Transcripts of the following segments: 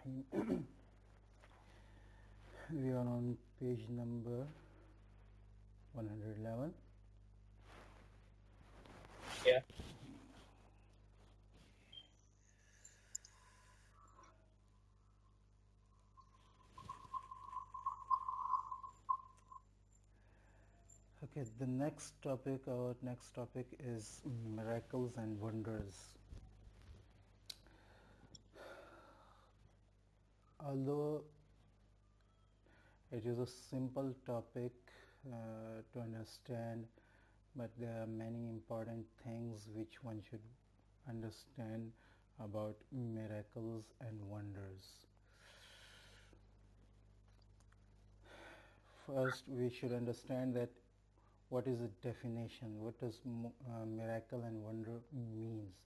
Bismillahirrahmanirrahim. We are on page number 111. Yeah. Okay, our next topic is miracles and wonders. Although it is a simple topic to understand, but there are many important things which one should understand about miracles and wonders. First, we should understand that what is the definition, what does miracle and wonder means.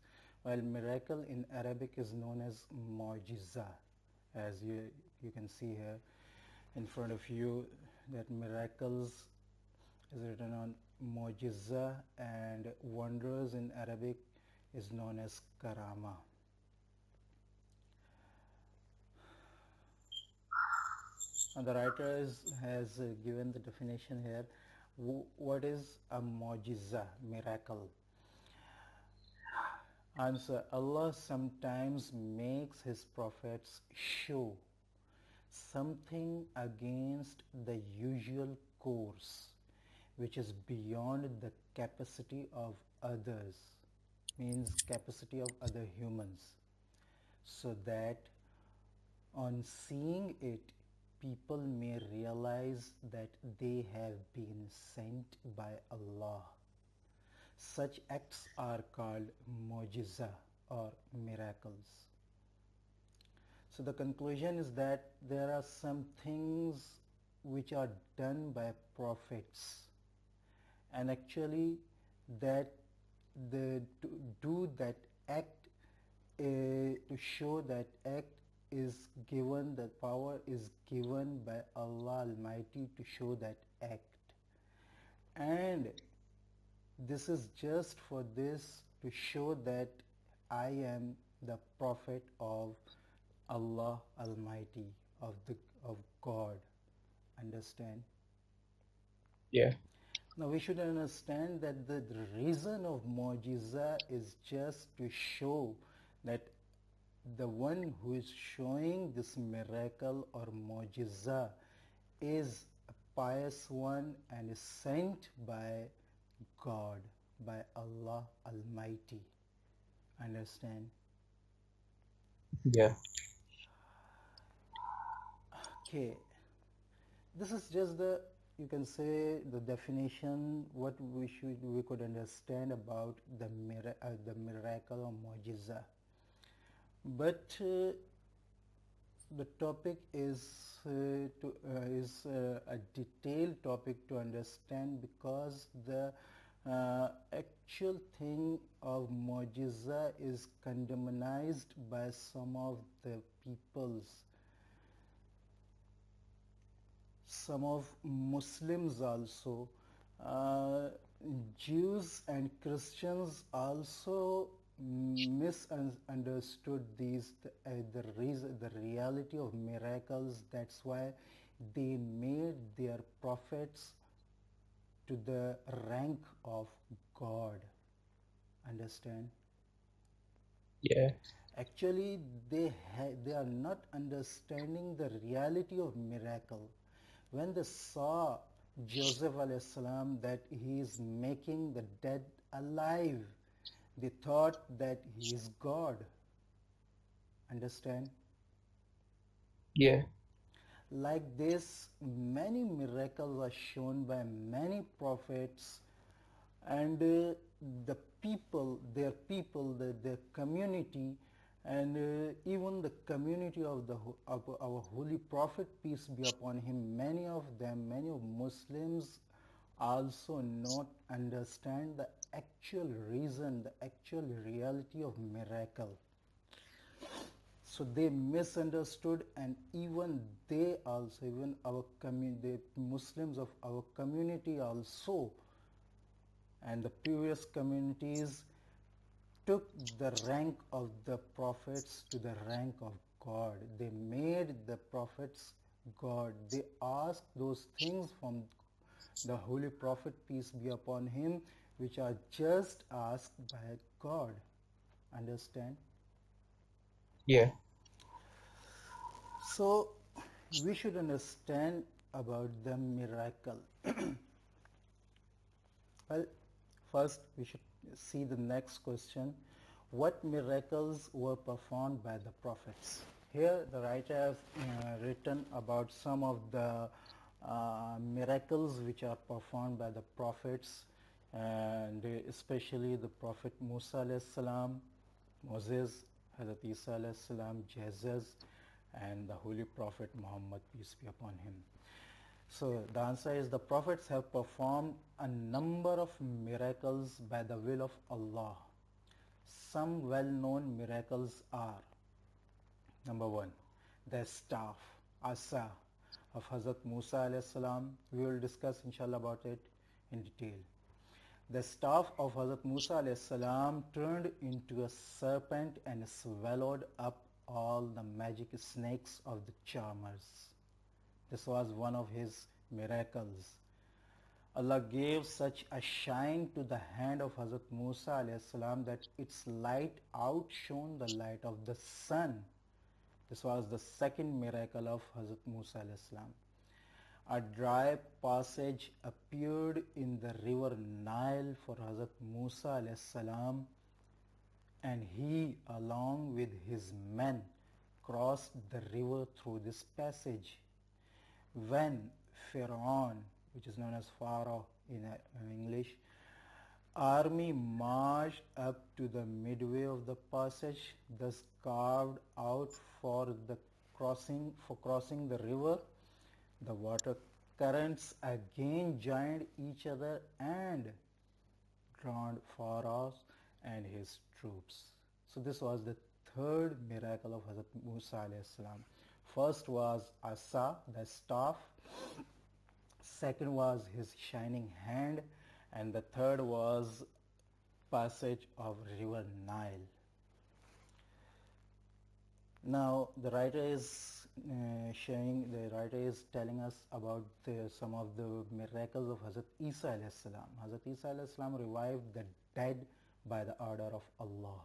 While miracle in Arabic is known as mu'jiza, as you can see here in front of you, that miracles is written on mu'jiza, and wonders in Arabic is known as karama. And the writer has given the definition here. What is a mu'jiza, miracle? Answer: Allah sometimes makes His prophets show something against the usual course, which is beyond the capacity of others, means capacity of other humans, so that on seeing it, people may realize that they have been sent by Allah. Such acts are called mu'jiza or miracles. So the conclusion is that there are some things which are done by prophets, and actually that to do that act, to show that act is given, the power is given by Allah Almighty to show that act. And this is just for this, to show that I am the prophet of Allah Almighty, of God. Understand? Yeah. Now we should understand that the reason of mu'jiza is just to show that the one who is showing this miracle or mu'jiza is a pious one and is sent by God, by Allah Almighty. Understand? Yeah. Okay, this is just the, you can say, the definition what we could understand about the miracle or mu'jiza. But the topic is a detailed topic to understand, because the actual thing of mu'jiza is condemned by some of the peoples. Some of Muslims also, Jews and Christians also misunderstood the reality of miracles. That's why they made their prophets to the rank of God. Understand? Yeah. Actually, they are not understanding the reality of miracle. When they saw Joseph alayhi salam, that he is making the dead alive, they thought that he is God. Understand? Yeah. Like this, many miracles are shown by many prophets, and their community, and even the community of our holy prophet, peace be upon him, many of Muslims also not understand the actual reason, the actual reality of miracle. So they misunderstood, and even our community, the Muslims of our community also, and the previous communities, took the rank of the prophets to the rank of God. They made the prophets God. They asked those things from the Holy Prophet, peace be upon him, which are just asked by God. Understand? Yeah. So we should understand about the miracle. Well, first we should see the next question. What miracles were performed by the prophets? Here the writer has written about some of the miracles which are performed by the prophets, and especially the Prophet Musa alayhi salam, Moses, Hazrat Isa alayhi salam, Jesus, and the Holy Prophet Muhammad, peace be upon him. So the answer is the prophets have performed a number of miracles by the will of Allah. Some well-known miracles are: number one, the staff, Asa, of Hazrat Musa alayhi salam. We will discuss inshallah about it in detail. The staff of Hazrat Musa alayhi salam turned into a serpent and swallowed up all the magic snakes of the charmers. This was one of his miracles. Allah gave such a shine to the hand of Hazrat Musa alayhi salam that its light outshone the light of the sun. This was the second miracle of Hazrat Musa alayhi salam. A dry passage appeared in the river Nile for Hazrat Musa alayhi salam, and he along with his men crossed the river through this passage. When Pharaoh, which is known as Pharaoh in English, army marched up to the midway of the passage, thus carved out for crossing the river, the water currents again joined each other and drowned Pharaoh and his troops. So this was the third miracle of Hazrat Musa alayhi salam. First was Asa, the staff. Second was his shining hand, and the third was passage of river Nile. Now the writer is telling us about some of the miracles of Hazrat Isa alayhi salam. Hazrat Isa alayhi salam revived the dead by the order of Allah.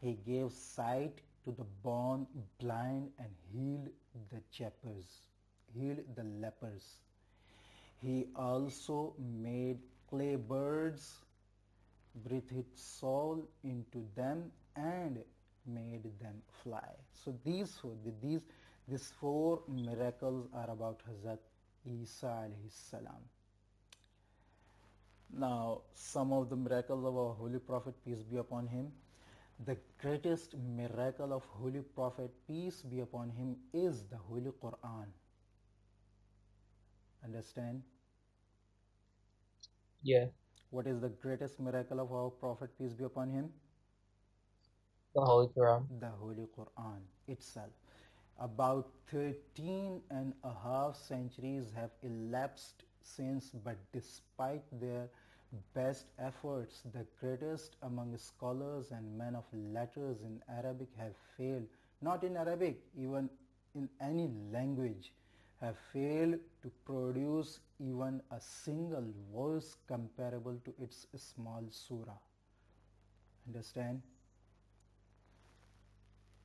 He gave sight to the born blind and healed the lepers. He also made clay birds, breathed his soul into them, and made them fly. So these four miracles are about Hazrat Isa alayhi salam. Now some of the miracles of our Holy Prophet, peace be upon him. The greatest miracle of Holy Prophet, peace be upon him, is the Holy Quran. Understand? Yeah. What is the greatest miracle of our Prophet, peace be upon him? The Holy Quran. The Holy Quran itself. About 13 and a half centuries have elapsed since, but despite their best efforts, the greatest among scholars and men of letters in Arabic have failed, not in Arabic, even in any language, have failed to produce even a single verse comparable to its small surah. Understand?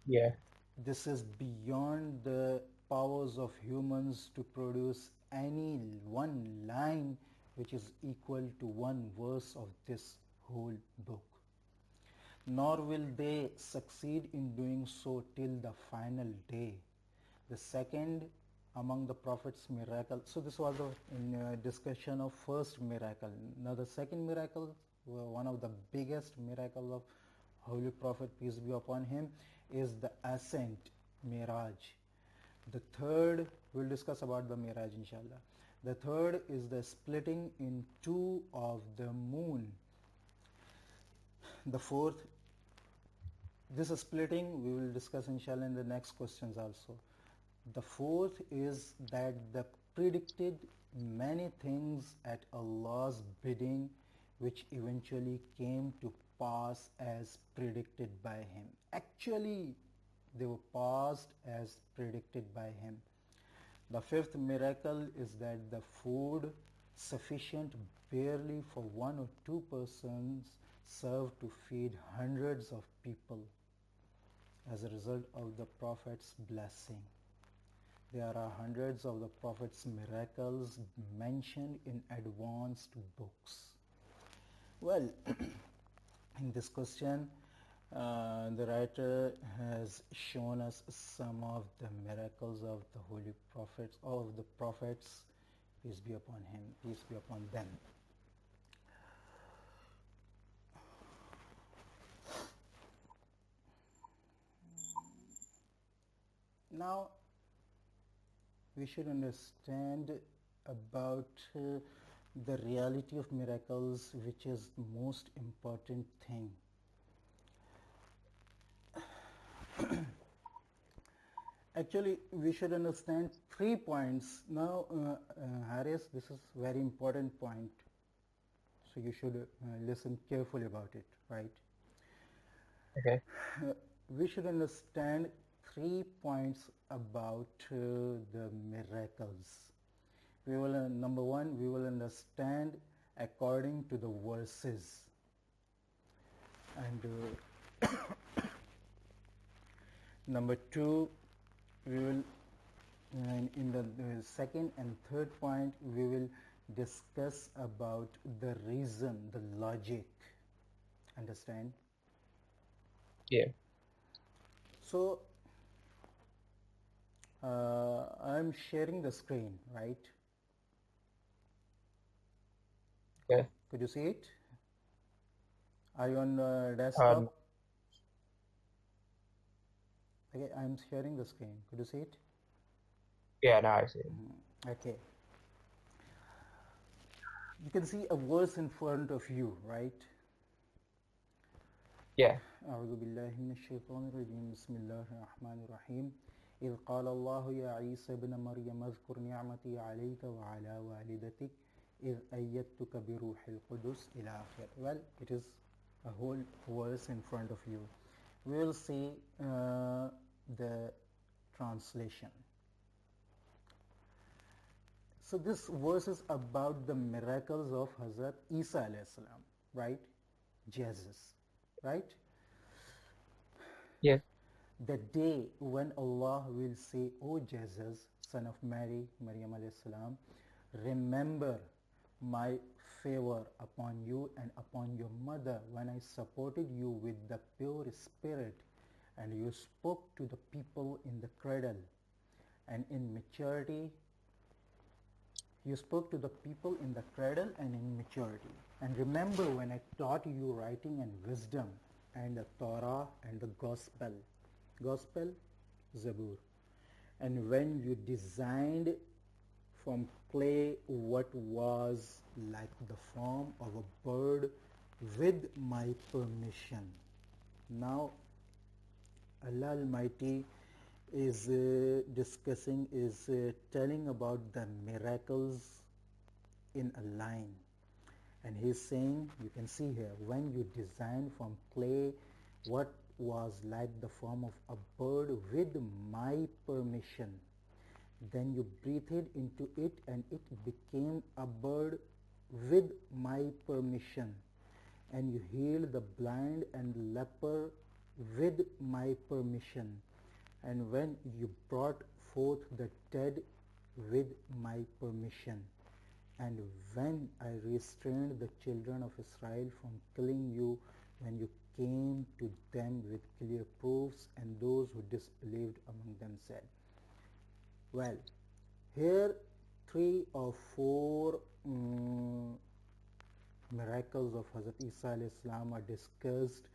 Yeah. This is beyond the powers of humans to produce any one line which is equal to one verse of this whole book. Nor will they succeed in doing so till the final day. The second among the Prophet's miracle. So this was a discussion of first miracle. Now the second miracle, one of the biggest miracles of Holy Prophet, peace be upon him, is the ascent, Miraj. The third, we'll discuss about the Miraj inshallah. The third is the splitting in two of the moon. The fourth, this splitting we will discuss inshallah in the next questions also. The fourth is that the predicted many things at Allah's bidding, which eventually came to pass as predicted by him. Actually, They were passed as predicted by him. The fifth miracle is that the food sufficient barely for one or two persons served to feed hundreds of people as a result of the Prophet's blessing. There are hundreds of the Prophet's miracles mentioned in advanced books. Well, in this question, the writer has shown us some of the miracles of the holy prophets, of the prophets, peace be upon him, peace be upon them. Now, we should understand about the reality of miracles, which is the most important thing. Actually, we should understand 3 points. Now, Haris, this is very important point. So you should listen carefully about it, right? Okay. We should understand 3 points about the miracles. We will, number one, we will understand according to the verses. And number two, we will, in the second and third point, we will discuss about the reason, the logic. Understand? Yeah. So, I'm sharing the screen, right? Okay. Could you see it? Are you on desktop? Okay, I'm sharing the screen. Could you see it? Yeah, now I see it. Okay. You can see a verse in front of you, right? Yeah. أعوذ بالله من الشيطان الرجيم بسم الله الرحمن الرحيم إذ قال الله يا عيسى ابن مريم اذكر نعمتي عليك وعلى والدتك إذ أيدتك بروح القدس إلى آخر. Well, it is a whole verse in front of you. We will see the translation. So this verse is about the miracles of Hazrat Isa alayhi salam, right? Jesus, right? Yeah. The day when Allah will say, O Jesus, son of Mary, Maryam alayhi salam, remember my favor upon you and upon your mother when I supported you with the pure spirit and you spoke to the people in the cradle and in maturity. You spoke to the people in the cradle and in maturity. And remember when I taught you writing and wisdom and the Torah and the Gospel. Gospel, Zabur. And when you designed from clay what was like the form of a bird with my permission. Now, Allah Almighty is discussing, is telling about the miracles in a line. And he's saying, you can see here, when you design from clay what was like the form of a bird with my permission, then you breathed into it and it became a bird with my permission, and you healed the blind and leper with my permission, and when you brought forth the dead with my permission, and when I restrained the children of Israel from killing you when you came to them with clear proofs, and those who disbelieved among them said. Well, here 3 or 4 miracles of Hazrat Isa alayhi salam are discussed,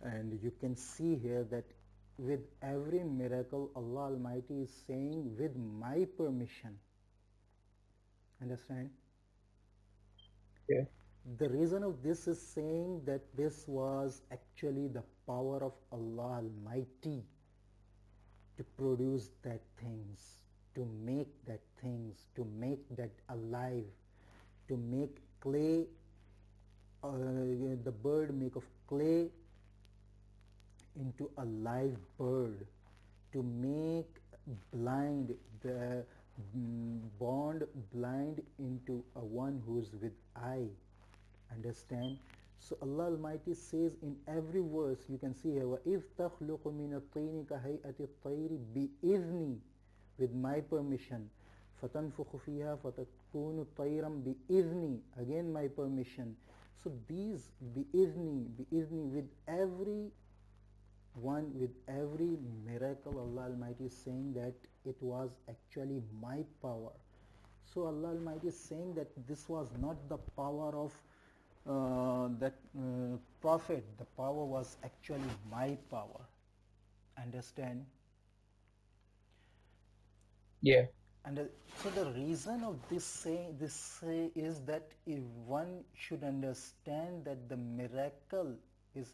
and you can see here that with every miracle Allah Almighty is saying with my permission. Understand? Yeah. The reason of this is saying that this was actually the power of Allah Almighty to produce that things, to make that things, to make that alive, to make clay, the bird make of clay into a live bird. to make blind the bond blind into a one who's with eye. Understand? So Allah Almighty says in every verse, you can see here, وَإِذْ تَخْلُقُ مِنَ الطِّينِ كَهَيْئَةِ الطَّيْرِ بِإِذْنِي, with my permission. فَتَنْفُخُ فِيهَا فَتَكُونُ طَيْرًا بِإِذْنِي, again my permission. So these بِإِذْنِي, with every one, with every miracle, Allah Almighty is saying that it was actually my power. So Allah Almighty is saying that this was not the power of that prophet. The power was actually my power. Understand? Yeah. And so the reason of this say is that if one should understand that the miracle is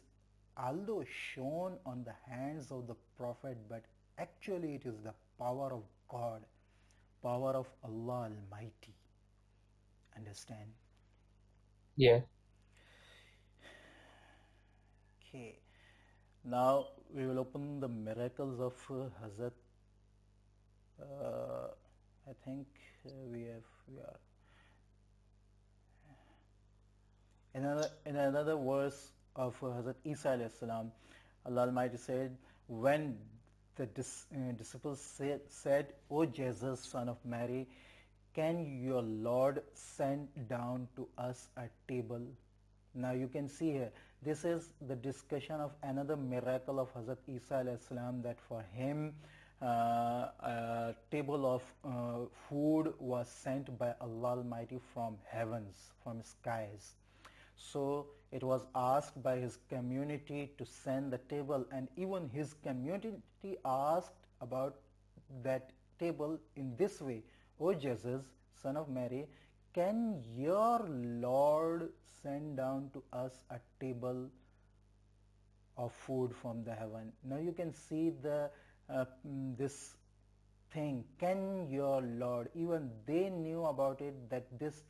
although shown on the hands of the prophet, but actually it is the power of God, power of Allah Almighty. Understand? Yeah. Okay. Now we will open the miracles of Hazrat. I think we are in another verse of Hazrat Isa alayhi salam. Allah Almighty said, when the disciples said, O Jesus, son of Mary, can your Lord send down to us a table? Now you can see here, this is the discussion of another miracle of Hazrat Isa alayhi salam, that for him a table of food was sent by Allah Almighty from heavens, from skies. So it was asked by his community to send the table, and even his community asked about that table in this way, O Jesus, son of Mary, can your Lord send down to us a table of food from the heaven? Now you can see this thing, can your Lord, even they knew about it, that these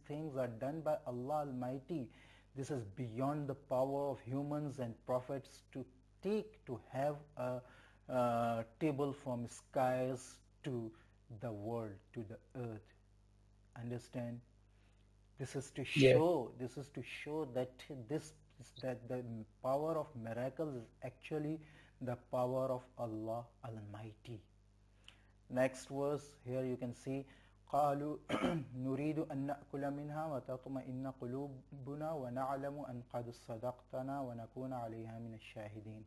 things are done by Allah Almighty. This is beyond the power of humans and prophets to have a table from skies to the world, to the earth. Understand? This is to Yeah. show that the power of miracles is actually the power of Allah Almighty. Next verse, here you can see, قالوا نريد أن نأكل منها وتطمئن قلوبنا ونعلم أن قد صدقتنا ونكون عليها من الشاهدين.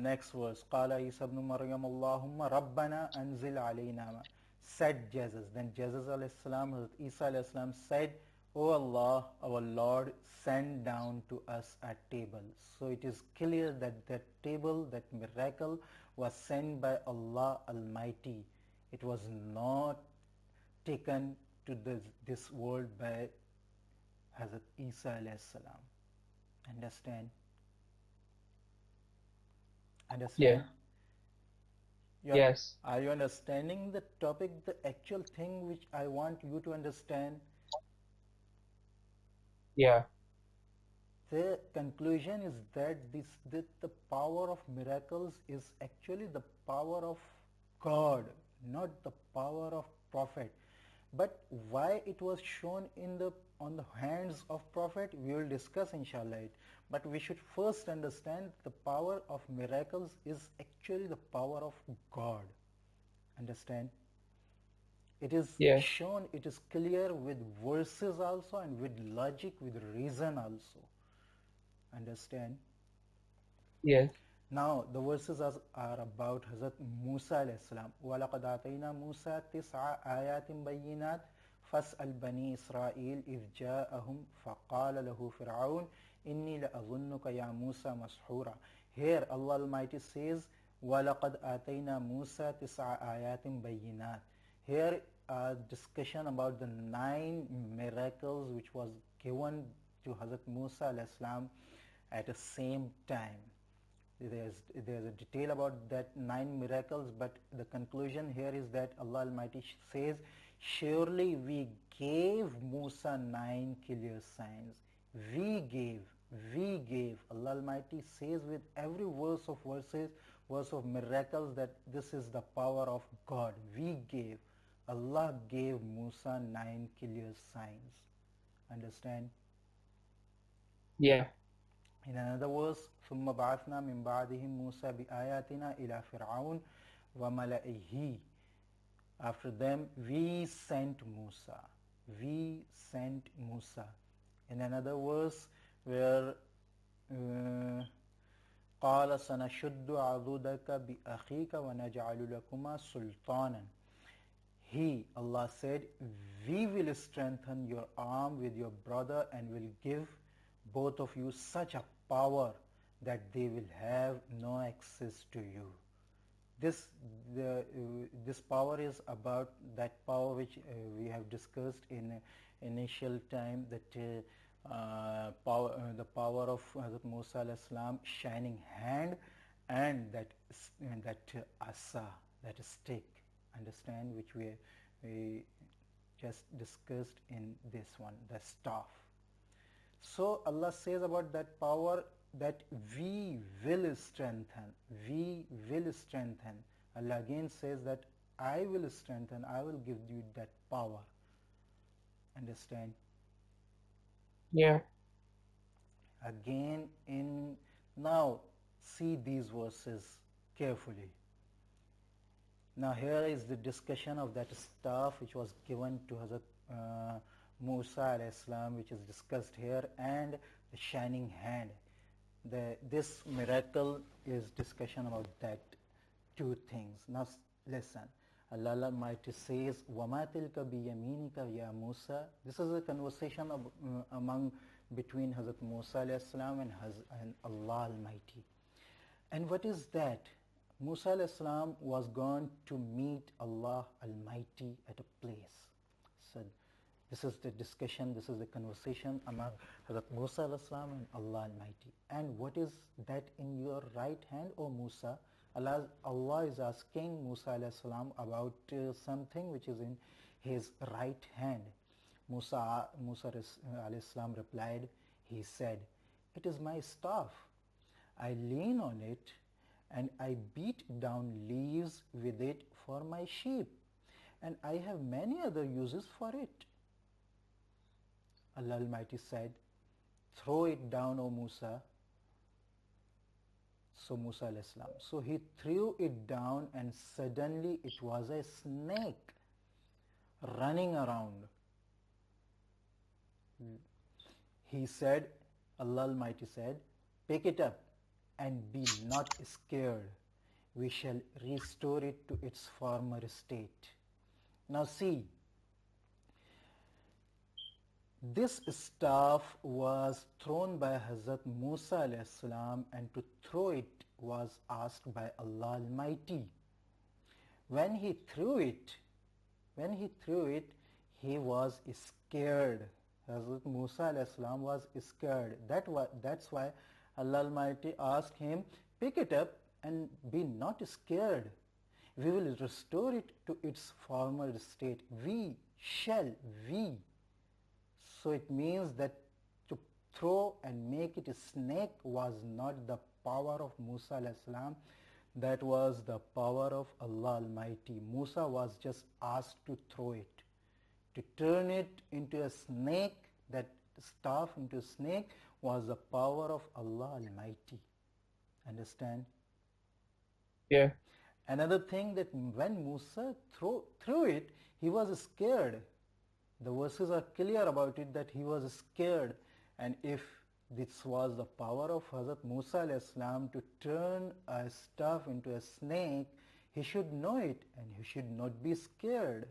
Next verse, قال عيسى ابن مريم اللهم ربنا أنزل علينا. Said Jesus, then Jesus alayhi salam, Isa alayhi salam said, O Allah, our Lord, send down to us a table. So it is clear that that table, that miracle, was sent by Allah Almighty. It was not taken to this world by Hazrat Isa alayhi salam. Understand? Yeah. Understand? Yes. Are you understanding the topic, the actual thing which I want you to understand? Yeah. The conclusion is that that the power of miracles is actually the power of God, not the power of prophet. But why it was shown on the hands of prophet, we will discuss inshallah. But we should first understand the power of miracles is actually the power of God. Understand? It is Yeah. shown, it is clear with verses also, and with logic, with reason also. Understand? Yes. Now the verses are about Hazrat Musa alayhi salam. وَلَقَدْ آتَيْنَا مُوسَى تِسْعَ آيَاتٍ بَيِّنَاتٍ فَاسْأَلْ بَنِي إِسْرَائِيلَ إِذْ جَاءَهُمْ فَقَالَ لَهُ فِرْعَوْنُ إِنِّي لَأَظُنُّكَ يَا مُوسَى مَسْحُورًا. Here Allah Almighty says, وَلَقَدْ آتَيْنَا مُوسَى تِسْعَ آيَاتٍ بَيِّنَاتٍ. Here a discussion about the 9 miracles which was given to Hazrat Musa alayhi salam at the same time. There's a detail about that 9 miracles, but the conclusion here is that Allah Almighty says, surely we gave Musa 9 clear signs. We gave, We gave. Allah Almighty says with every verse of miracles that this is the power of God. We gave. Allah gave Musa 9 clear signs. Understand? Yeah. In another verse, ثم بعثنا من بعدهم موسى بآياتنا إلى فرعون وملئه. After them, we sent Musa. We sent Musa. In another verse, where قال سنشد عضدك بأخيك ونجعل لكما سلطانا. He, Allah said, we will strengthen your arm with your brother and will give both of you such a power that they will have no access to you. This power is about that power which we have discussed in initial time, that the power of Hazrat Musa alayhi salam, shining hand, and that asa, that stick, understand, which we just discussed in this one, the staff. So Allah says about that power that we will strengthen. We will strengthen. Allah again says that I will strengthen, I will give you that power. Understand? Yeah. Again, now see these verses carefully. Now here is the discussion of that staff which was given to Hazrat Musa alayhi salam, which is discussed here, and the shining hand. This miracle is discussion about that two things. Now listen. Allah Almighty says, وَمَا تِلْكَ بِيَمِينِكَ يَا مُوسَى. This is a conversation between Hazrat Musa alayhi salam and Allah Almighty. And what is that? Musa alayhi salam was going to meet Allah Almighty at a place. So this is the discussion, this is the conversation among Hazrat Musa alayhi salam and Allah Almighty. And what is that in your right hand, O Musa? Allah is asking Musa alayhi salam about something which is in his right hand. Musa alayhi salam replied, he said, it is my staff. I lean on it and I beat down leaves with it for my sheep, and I have many other uses for it. Allah Almighty said, throw it down, O Musa. So Musa alayhi salam, so he threw it down, and suddenly it was a snake running around. He said, Allah Almighty said, pick it up and be not scared. We shall restore it to its former state. Now see, this staff was thrown by Hazrat Musa alayhi salam, and to throw it was asked by Allah Almighty. When he threw it, he was scared. Hazrat Musa alayhi salam was scared. That's why Allah Almighty asked him, pick it up and be not scared. We will restore it to its former state. We. So it means that to throw and make it a snake was not the power of Musa alayhi salam. That was the power of Allah Almighty. Musa was just asked to throw it. To turn it into a snake, that staff into a snake, was the power of Allah Almighty. Understand? Yeah. Another thing, that when Musa threw it, he was scared. The verses are clear about it that he was scared. And if this was the power of Hazrat Musa alayhi salam to turn a staff into a snake, he should know it and he should not be scared.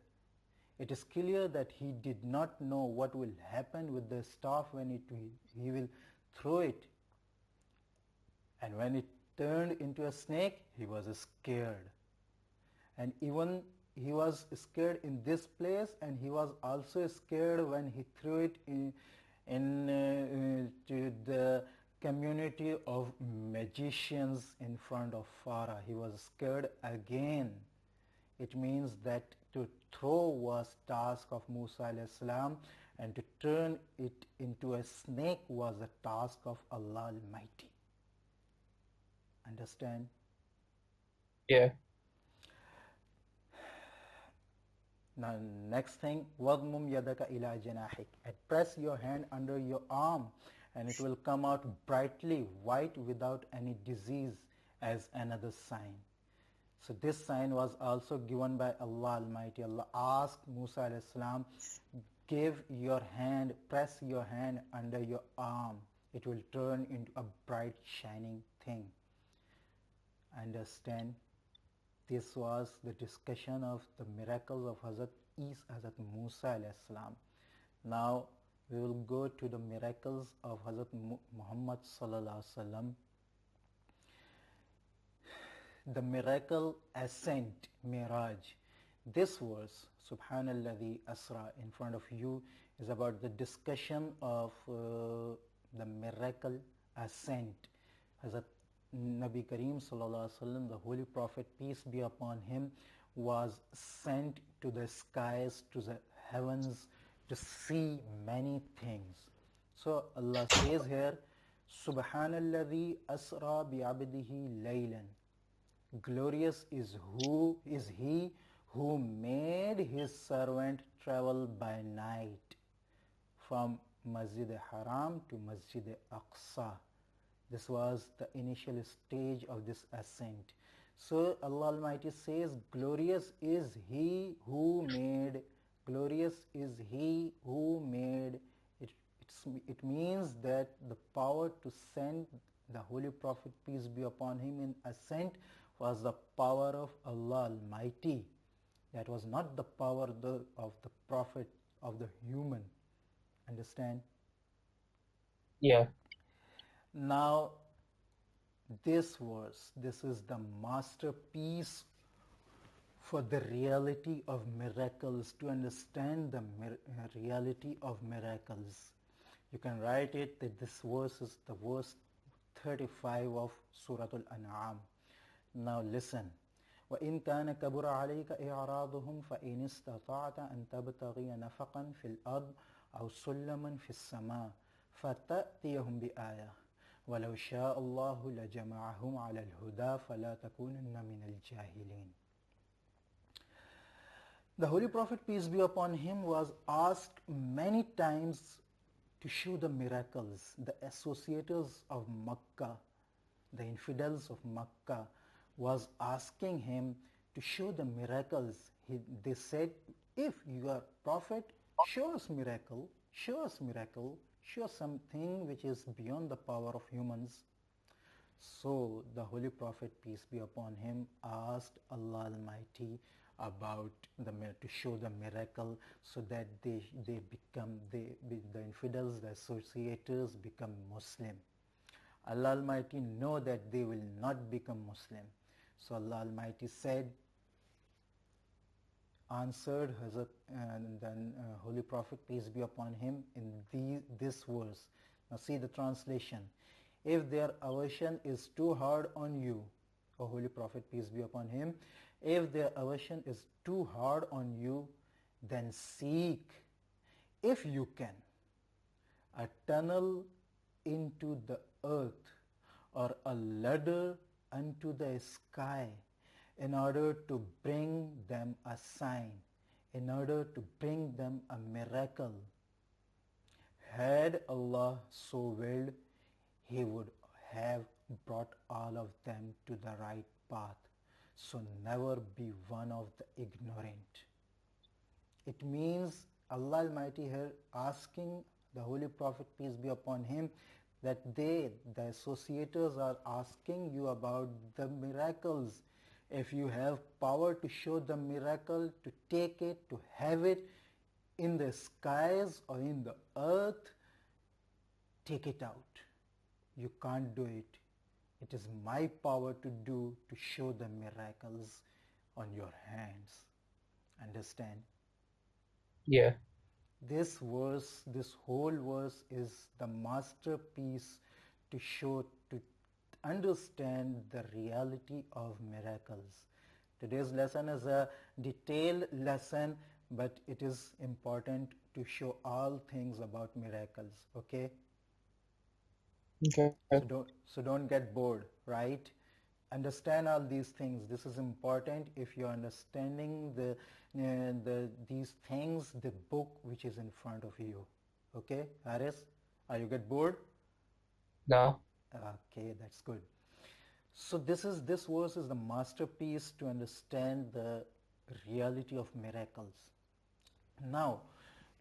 It is clear that he did not know what will happen with the staff when he will throw it. And when it turned into a snake, he was scared. And even he was scared in this place, and he was also scared when he threw it to the community of magicians in front of Pharaoh. He was scared again. It means that to throw was task of Musa alayhi salam, and to turn it into a snake was the task of Allah Almighty. Understand? Yeah. Now next thing, وَضْمُمْ يَدَكَ إِلَى جَنَاحِكَ, and press your hand under your arm and it will come out brightly white without any disease as another sign. So this sign was also given by Allah Almighty. Allah asked Musa alayhi salam, give your hand, press your hand under your arm. It will turn into a bright shining thing. Understand? This was the discussion of the miracles of Hazrat Musa alayhi salam. Now we will go to the miracles of Hazrat Muhammad sallallahu alaihi wasallam. The miracle ascent, Miraj. This verse, Subhanalladhi Asra, in front of you is about the discussion of the miracle ascent. Hazrat Nabi Kareem Sallallahu Alaihi Wasallam, the Holy Prophet, peace be upon him, was sent to the skies, to the heavens, to see many things. So Allah says here, Subhanalladhi Asra bi abdihi laylan. Glorious is he who made his servant travel by night from Masjid Haram to Masjid Aqsa. This was the initial stage of this ascent. So Allah Almighty says, glorious is he who made, glorious is he who made. It means that the power to send the Holy Prophet, peace be upon him, in ascent was the power of Allah Almighty. That was not the power of the Prophet, of the human. Understand? Yeah. Now this verse, this is the masterpiece for the reality of miracles, to understand the reality of miracles. You can write it that this verse is the verse 35 of Surah Al-An'am. Now listen. وإن كان كبر عليك إعراضهم فإن استطعت أن تبتغي نفقا في الأرض أو سلما في السماء فتأتيهم بآية ولو شاء الله لجمعهم على الهدى فلا تكونن من الجاهلين. The Holy Prophet, peace be upon him, was asked many times to show the miracles. The associators of Makkah, the infidels of Makkah, was asking him to show the miracles. They said, if you are prophet, show us miracle, show us miracle, show us something which is beyond the power of humans. So the Holy Prophet, peace be upon him, asked Allah Almighty about to show the miracle, so that the infidels, the associators, become Muslim. Allah Almighty know that they will not become Muslim. So Allah Almighty answered Hazrat then Holy Prophet, peace be upon him, in this verse. Now see the translation. If their aversion is too hard on you, O Holy Prophet, peace be upon him, if their aversion is too hard on you, then seek, if you can, a tunnel into the earth or a ladder unto the sky, in order to bring them a sign, in order to bring them a miracle. Had Allah so willed, he would have brought all of them to the right path. So never be one of the ignorant. It means Allah Almighty here asking the Holy Prophet, peace be upon him, that the associators, are asking you about the miracles. If you have power to show the miracle, to take it, to have it in the skies or in the earth, take it out. You can't do it. It is my power to do, to show the miracles on your hands. Understand? Yeah. This verse, this whole verse is the masterpiece to show, to understand the reality of miracles. Today's lesson is a detailed lesson but it is important to show all things about miracles, okay? Okay. So don't get bored, right? Understand all these things. This is important. If you're understanding these things, the book which is in front of you. Okay, Haris, are you get bored? No. Okay, that's good. So this verse is the masterpiece to understand the reality of miracles. Now,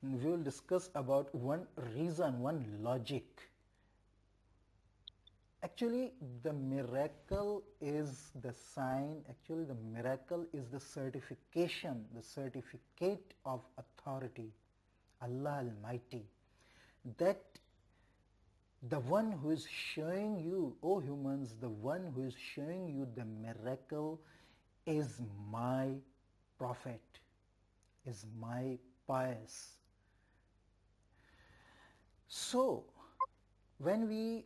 we will discuss about one reason, one logic. Actually, the miracle is the sign, actually the miracle is the certification, the certificate of authority, Allah Almighty, that the one who is showing you, oh humans, the one who is showing you the miracle is my prophet, is my pious. So, when we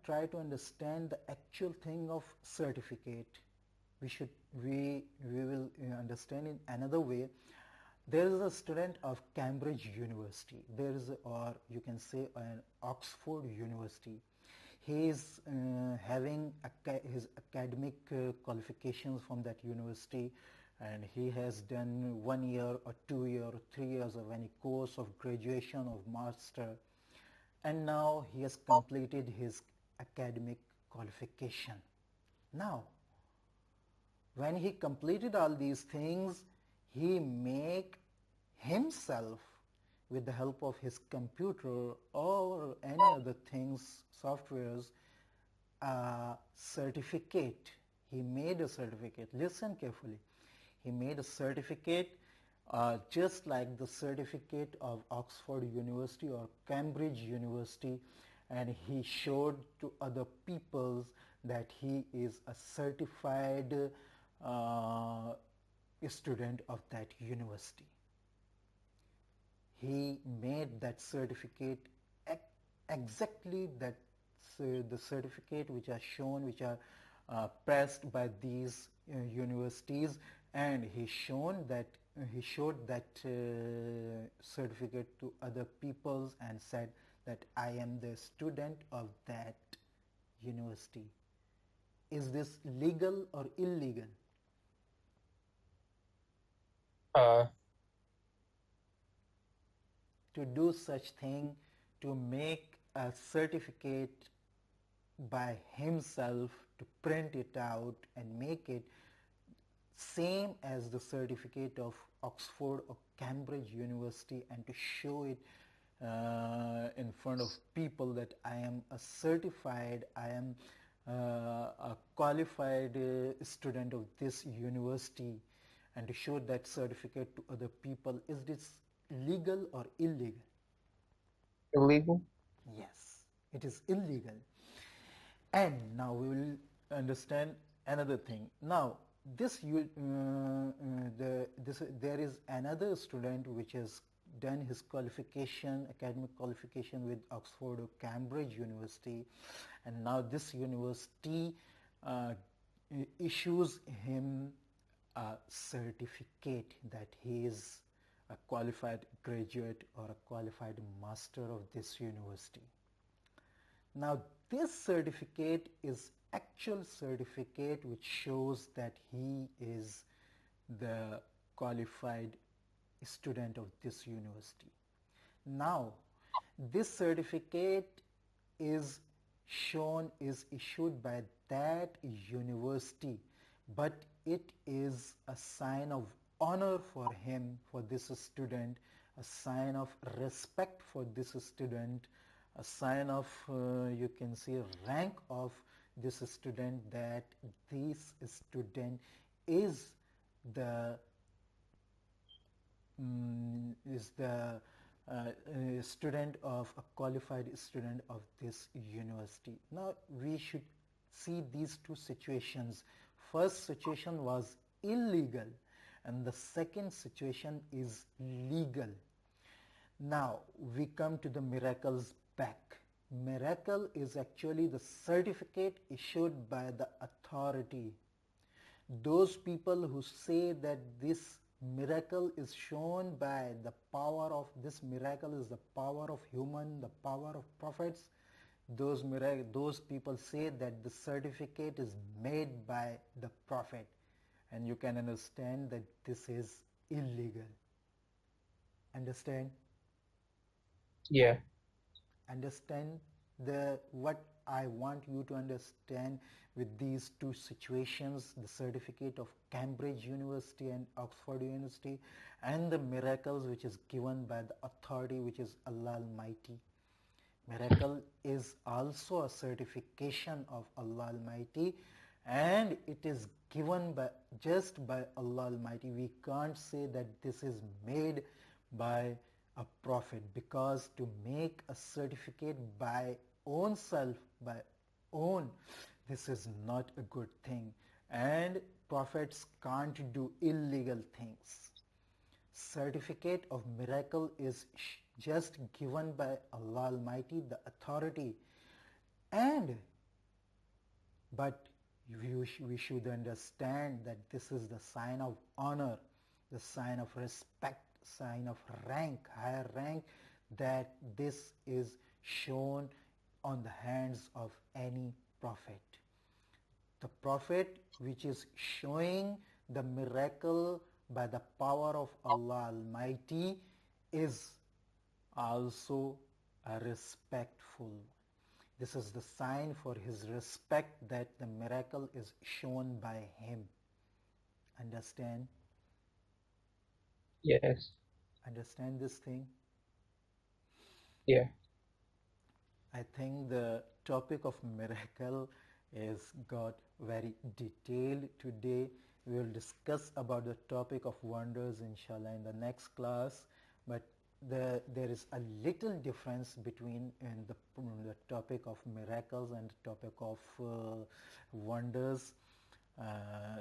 try to understand the actual thing of certificate, we will understand in another way. There is a student of Cambridge University. There is, or you can say, an Oxford University. He is having his academic qualifications from that university, and he has done 1 year or 2 year or 3 years of any course of graduation of master, and now he has completed his academic qualification. Now, when he completed all these things, he make himself, with the help of his computer or any other things, softwares, a certificate. He made a certificate. Listen carefully. He made a certificate just like the certificate of Oxford University or Cambridge University, and he showed to other peoples that he is a certified uh, student of that university. He made that certificate exactly that the certificate which are shown, which are pressed by these universities, and he showed that certificate to other peoples and said that I am the student of that university. Is this legal or illegal? Uh, To do such thing, to make a certificate by himself, to print it out and make it same as the certificate of Oxford or Cambridge University, and to show it in front of people that I am a certified, I am a qualified student of this university, and to show that certificate to other people. Is this legal or illegal? illegal. Yes, it is illegal. And now we will understand another thing. Now, there is another student which has done his qualification, academic qualification with Oxford or Cambridge University, and now this university uh, issues him a certificate that he is a qualified graduate or a qualified master of this university. Now, this certificate is actual certificate which shows that he is the qualified student of this university. Now, this certificate is is issued by that university, but it is a sign of honor for him, for this student, a sign of respect for this student, a sign of you can say rank of this student, that this student is the is the student of a qualified student of this university. Now we should see these two situations. First situation was illegal, and the second situation is legal. Now we come to the miracles back. Miracle is actually the certificate issued by the authority. Those people who say that this Miracle is shown by the power of this miracle is the power of human, the power of prophets. Those people say that the certificate is made by the prophet, and you can understand that this is illegal. Understand? Yeah. Understand the what I want you to understand with these two situations, the certificate of Cambridge University and Oxford University, and the miracles which is given by the authority which is Allah Almighty. Miracle is also a certification of Allah Almighty, and it is given by just by Allah Almighty. We can't say that this is made by a prophet, because to make a certificate by own self, by own, this is not a good thing, and prophets can't do illegal things. Certificate of miracle is just given by Allah Almighty, the authority, and but we should understand that this is the sign of honor, the sign of respect, sign of rank, higher rank, that this is shown on the hands of any prophet. The prophet which is showing the miracle by the power of Allah Almighty is also a respectful one. This is the sign for his respect, that the miracle is shown by him. Understand? Yes. Understand this thing? Yeah. I think the topic of miracle is got very detailed today. We will discuss about the topic of wonders inshallah in the next class, but there is a little difference between the topic of miracles and the topic of wonders.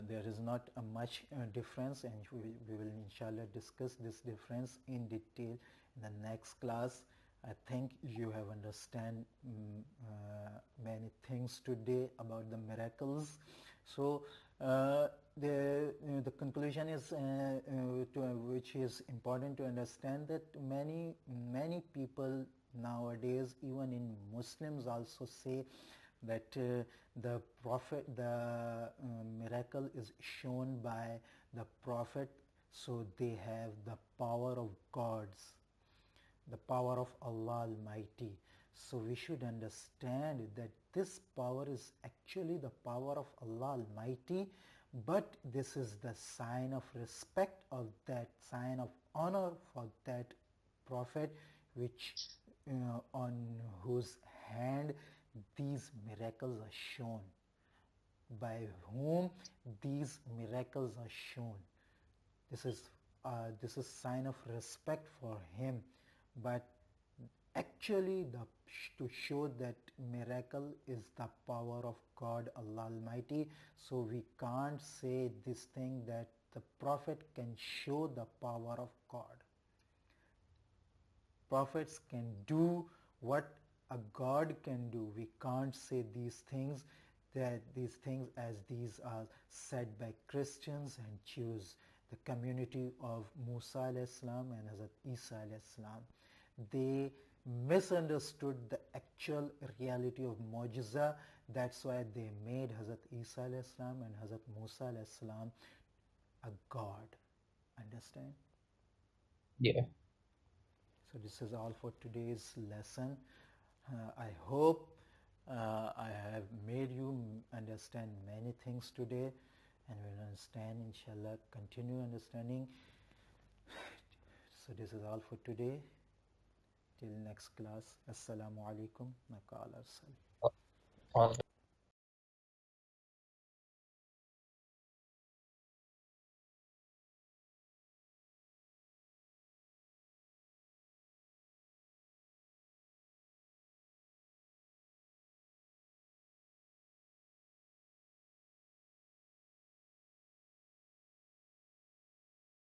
There is not a much difference, and we will inshallah discuss this difference in detail in the next class. I think you have understand many things today about the miracles. So the conclusion is which is important to understand, that many people nowadays, even in Muslims, also say that the miracle is shown by the prophet, so they have the power of gods, the power of Allah Almighty. So we should understand that this power is actually the power of Allah Almighty, but this is the sign of respect, of that sign of honor for that prophet, which on whose hand these miracles are shown, by whom these miracles are shown. This is sign of respect for him, but actually to show that miracle is the power of God Allah Almighty. So we can't say this thing that the prophet can show the power of God. Prophets can do what a God can do. We can't say these things, that these things as these are said by Christians and Jews, the community of Musa alayhi salam and Hazrat Isa alayhi salam. They misunderstood the actual reality of mu'jiza. That's why they made Hazrat Isa alayhi salam and Hazrat Musa alayhi salam a God. Understand? Yeah. So this is all for today's lesson. I hope I have made you understand many things today, and will understand inshallah, continue understanding. So this is all for today. Till next class. Assalamu alaikum. All